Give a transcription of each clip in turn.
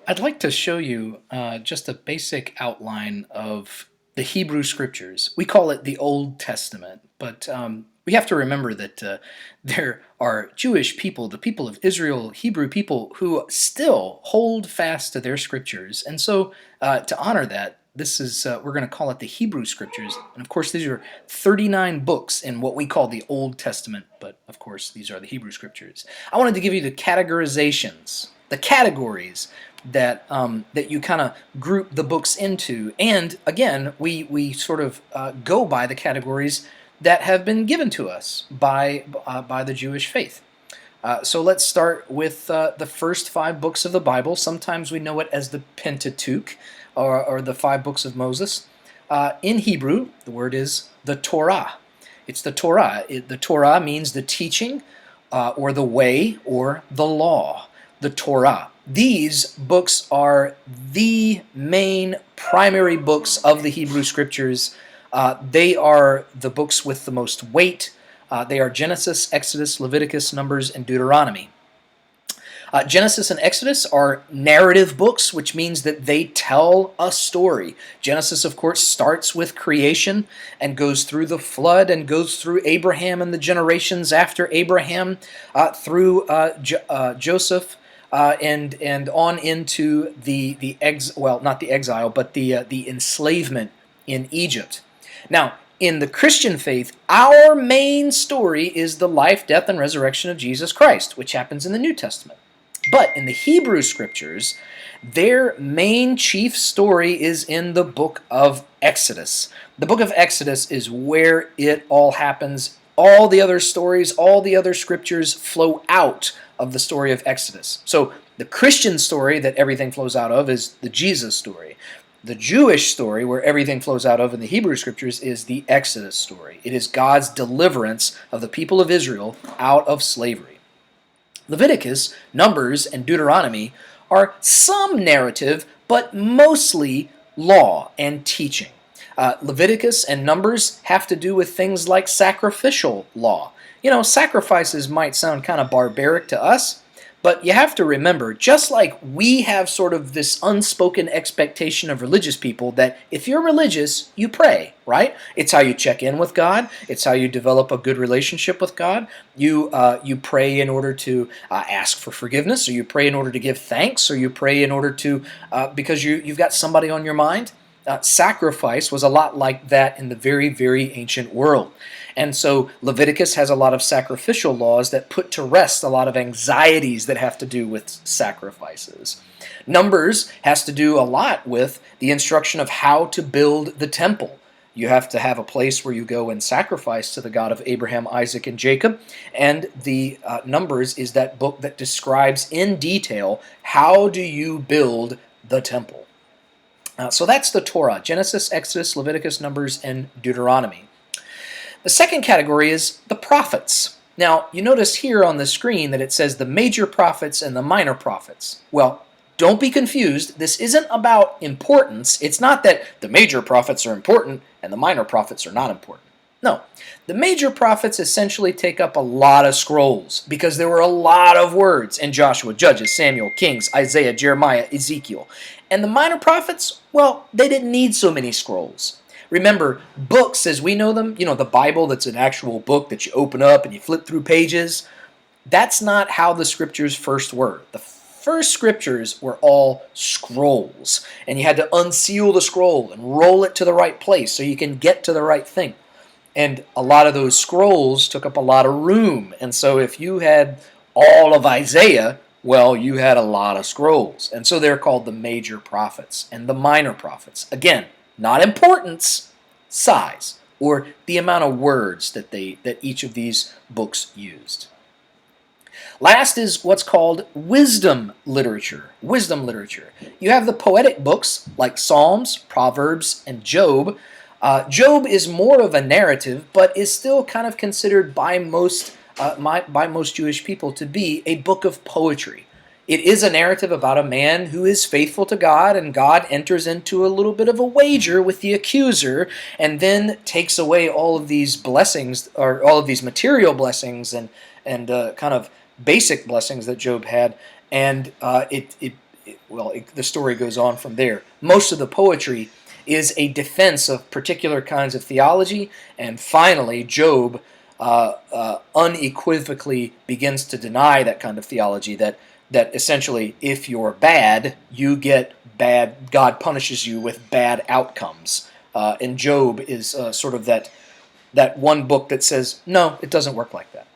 I'd like to show you just a basic outline of the Hebrew Scriptures. We call it the Old Testament, but we have to remember that there are Jewish people, the people of Israel, Hebrew people, who still hold fast to their Scriptures. And so, to honor that, this is we're going to call it the Hebrew Scriptures. And of course, these are 39 books in what we call the Old Testament, but of course, these are the Hebrew Scriptures. I wanted to give you the categorizations, the categories that you kind of group the books into. And again, we sort of go by the categories that have been given to us by the Jewish faith. So let's start with the first five books of the Bible. Sometimes we know it as the Pentateuch, or the five books of Moses. In Hebrew, the word is the Torah. It's the Torah. The Torah means the teaching, or the way, or the law. The Torah. These books are the main primary books of the Hebrew Scriptures. They are the books with the most weight. They are Genesis, Exodus, Leviticus, Numbers, and Deuteronomy. Genesis and Exodus are narrative books, which means that they tell a story. Genesis, of course, starts with creation and goes through the flood and goes through Abraham and the generations after Abraham, through Joseph, and on into not the exile, but the enslavement in Egypt. Now, in the Christian faith, our main story is the life, death, and resurrection of Jesus Christ, which happens in the New Testament. But in the Hebrew Scriptures, their main chief story is in the book of Exodus. The book of Exodus is where it all happens. All the other stories, all the other scriptures flow out of the story of Exodus. So the Christian story that everything flows out of is the Jesus story. The Jewish story, where everything flows out of in the Hebrew Scriptures, is the Exodus story. It is God's deliverance of the people of Israel out of slavery. Leviticus, Numbers, and Deuteronomy are some narrative, but mostly law and teaching. Leviticus and Numbers have to do with things like sacrificial law. You know, sacrifices might sound kind of barbaric to us, but you have to remember, just like we have sort of this unspoken expectation of religious people that if you're religious, you pray, right? It's how you check in with God. It's how you develop a good relationship with God. You pray in order to ask for forgiveness, or you pray in order to give thanks, or you pray in order to because you've got somebody on your mind. Sacrifice was a lot like that in the very, very ancient world. And so Leviticus has a lot of sacrificial laws that put to rest a lot of anxieties that have to do with sacrifices. Numbers has to do a lot with the instruction of how to build the temple. You have to have a place where you go and sacrifice to the God of Abraham, Isaac, and Jacob. And the Numbers is that book that describes in detail how do you build the temple. So that's the Torah: Genesis, Exodus, Leviticus, Numbers, and Deuteronomy. The second category is the prophets. Now, you notice here on the screen that it says the major prophets and the minor prophets. Well, don't be confused. This isn't about importance. It's not that the major prophets are important and the minor prophets are not important. No, the major prophets essentially take up a lot of scrolls because there were a lot of words in Joshua, Judges, Samuel, Kings, Isaiah, Jeremiah, Ezekiel. And the minor prophets, well, they didn't need so many scrolls. Remember, books as we know them, the Bible that's an actual book that you open up and you flip through pages, that's not how the scriptures first were. The first scriptures were all scrolls, and you had to unseal the scroll and roll it to the right place so you can get to the right thing. And a lot of those scrolls took up a lot of room, and so if you had all of Isaiah, well, you had a lot of scrolls. And so they're called the major prophets and the minor prophets. Again, not importance, size, or the amount of words that each of these books used. Last is what's called wisdom literature. Wisdom literature. You have the poetic books like Psalms, Proverbs, and Job. Job is more of a narrative, but is still kind of considered by most Jewish people to be a book of poetry. It is a narrative about a man who is faithful to God, and God enters into a little bit of a wager with the accuser, and then takes away all of these blessings, or all of these material blessings and kind of basic blessings that Job had, and the story goes on from there. Most of the poetry is a defense of particular kinds of theology, and finally, Job unequivocally begins to deny that kind of theology, that essentially, if you're bad, you get bad, God punishes you with bad outcomes. And Job is sort of that one book that says, no, it doesn't work like that.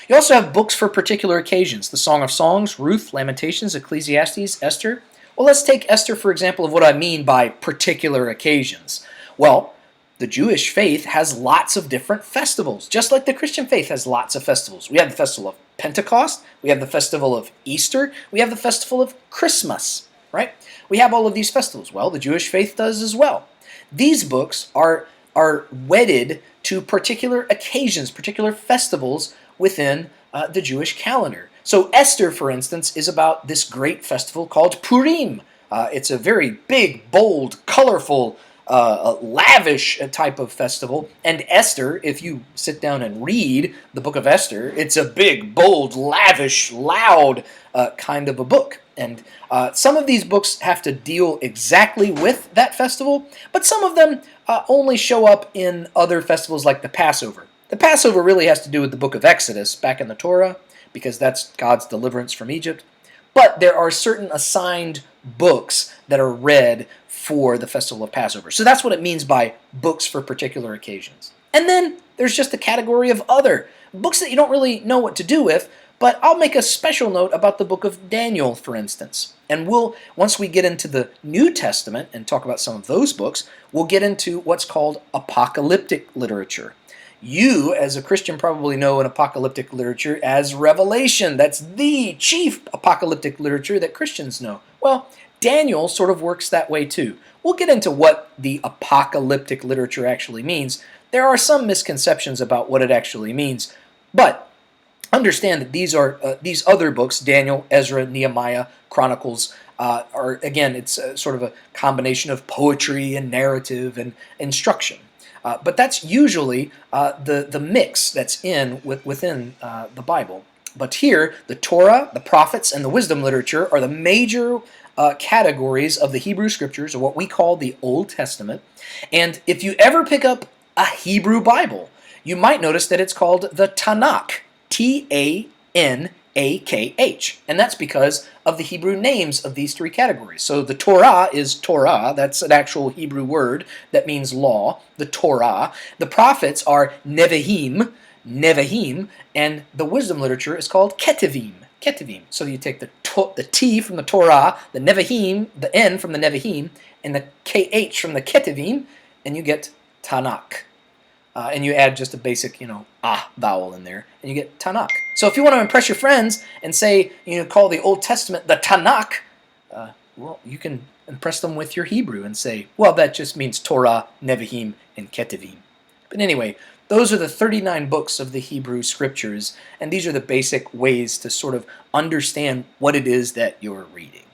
You also have books for particular occasions. The Song of Songs, Ruth, Lamentations, Ecclesiastes, Esther. Well, let's take Esther for example of what I mean by particular occasions. Well, the Jewish faith has lots of different festivals, just like the Christian faith has lots of festivals. We have the festival of Pentecost, we have the festival of Easter, we have the festival of Christmas, right? We have all of these festivals. Well, the Jewish faith does as well. These books are wedded to particular occasions, particular festivals within the Jewish calendar. So Esther, for instance, is about this great festival called Purim. It's a very big, bold, colorful, lavish type of festival. And Esther, if you sit down and read the book of Esther, it's a big, bold, lavish, loud kind of a book. And some of these books have to deal exactly with that festival, but some of them only show up in other festivals like the Passover. The Passover really has to do with the book of Exodus back in the Torah, because that's God's deliverance from Egypt. But there are certain assigned books that are read for the festival of Passover. So that's what it means by books for particular occasions. And then there's just the category of other books that you don't really know what to do with, but I'll make a special note about the book of Daniel, for instance. And once we get into the New Testament and talk about some of those books, we'll get into what's called apocalyptic literature. You, as a Christian, probably know an apocalyptic literature as Revelation. That's the chief apocalyptic literature that Christians know. Well, Daniel sort of works that way too. We'll get into what the apocalyptic literature actually means. There are some misconceptions about what it actually means, but understand that these other books, Daniel, Ezra, Nehemiah, Chronicles, are, again, it's sort of a combination of poetry and narrative and instruction. But that's usually the mix that's within the Bible. But here, the Torah, the prophets, and the wisdom literature are the major categories of the Hebrew Scriptures, or what we call the Old Testament. And if you ever pick up a Hebrew Bible, you might notice that it's called the Tanakh, T-A-N-A-K-H. And that's because of the Hebrew names of these three categories. So the Torah is Torah. That's an actual Hebrew word that means law, the Torah. The prophets are Nevi'im, and the wisdom literature is called Ketuvim. So you take the T from the Torah, the Nevi'im, the N from the Nevi'im, and the KH from the Ketuvim, and you get Tanakh. And you add just a basic, vowel in there, and you get Tanakh. So if you want to impress your friends and say, call the Old Testament the Tanakh, well, you can impress them with your Hebrew and say, well, that just means Torah, Nevi'im, and Ketuvim. But anyway, those are the 39 books of the Hebrew Scriptures, and these are the basic ways to sort of understand what it is that you're reading.